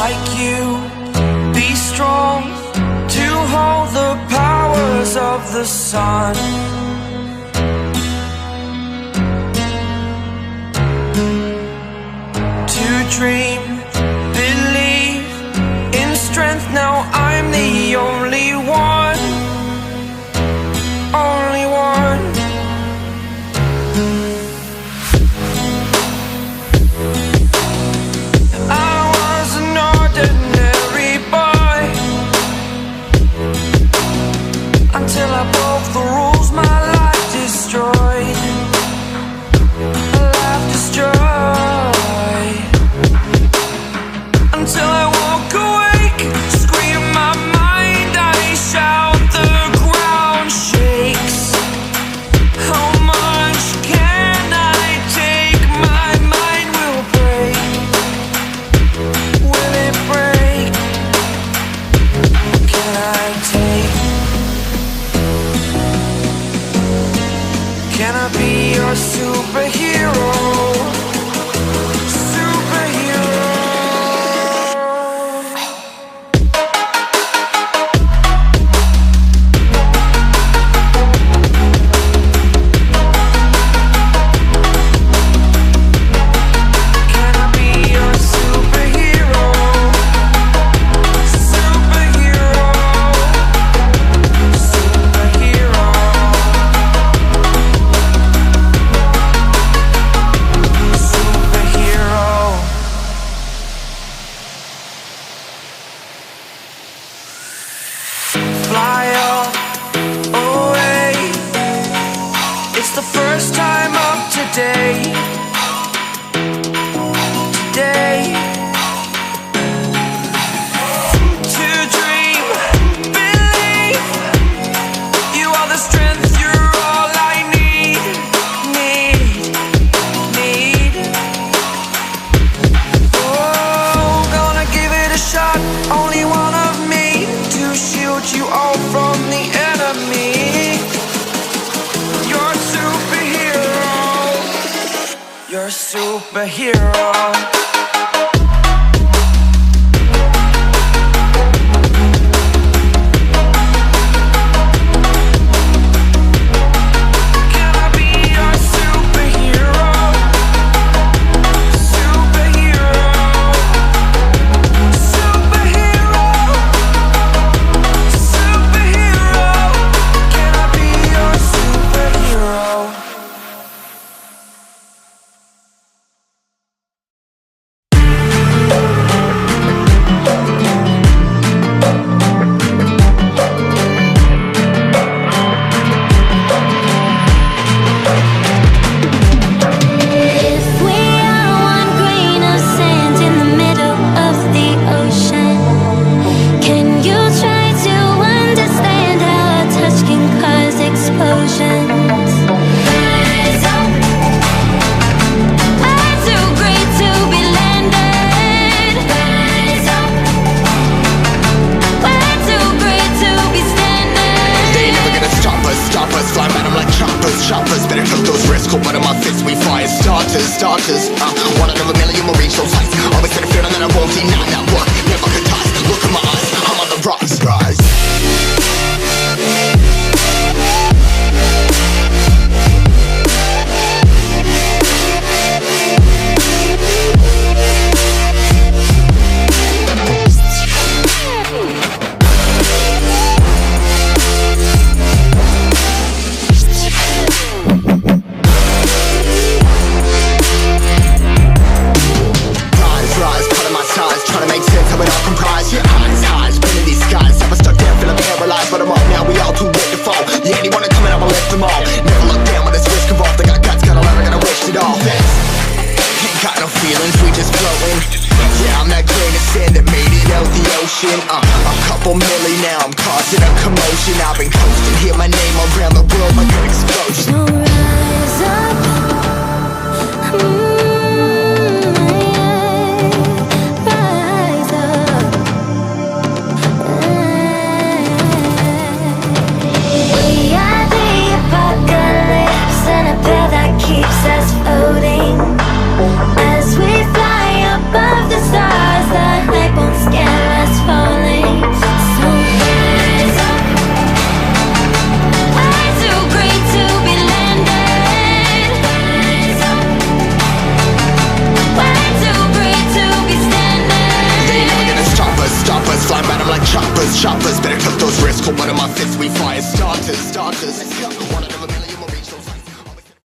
like you, be strong to hold the powers of the sun. To dream, believe in strength. Now I'm the only one, only one. I was an ordinary boy until I broke the rules. My life destroyed, life destroyed. Until I woke awake, scream my mind, I shout, the ground shakes. How much can I take? My mind will break. Will it break? Can I take? Can I be your superhero? Fly up, away. It's the first time of today. Today. To dream, believe. You are the strength, you're all I need. Need. Oh, gonna give it a shot. Only one of me to shield you all from the enemy. You're a superhero. You're a superhero. Can I be your superhero? Superhero. Superhero. Superhero. Can I be your superhero? If we are one grain of sand in the middle of the ocean, can you try to understand how a touch can cause explosions? Rise up, we're too great to be landed. Rise up, we're too great to be standing. They never gonna stop us, fly at 'em like choppers, better took those risks, hold one of my fists, we fire starters, one out of a million will reach those heights, always had a feeling that I won't deny that work, never could toss, look in my eyes, I'm on the rise. Rise, cutting my size, trying to make sense of it all comprise. Yeah, highs, been in these skies, never stuck down, feeling paralyzed, but I'm up now, we all too late to fall. Yeah, anyone coming up, I left them all. Never look down when this risk involved. I got guts, got a lot, I gotta wish it all. Ain't got no feelings, we just flowing. Yeah, I'm that grain of sand that made it out the ocean. A couple milli now, I'm causing a commotion. I've been coasting, hear my name around the world like an explosion. So rise up. Rise up. We are the apocalypse, and a pill that keeps us floating. As we fly above the stars, the night won't choppers, choppers. Better cook those wrists, hold one of my fists, we fire starters.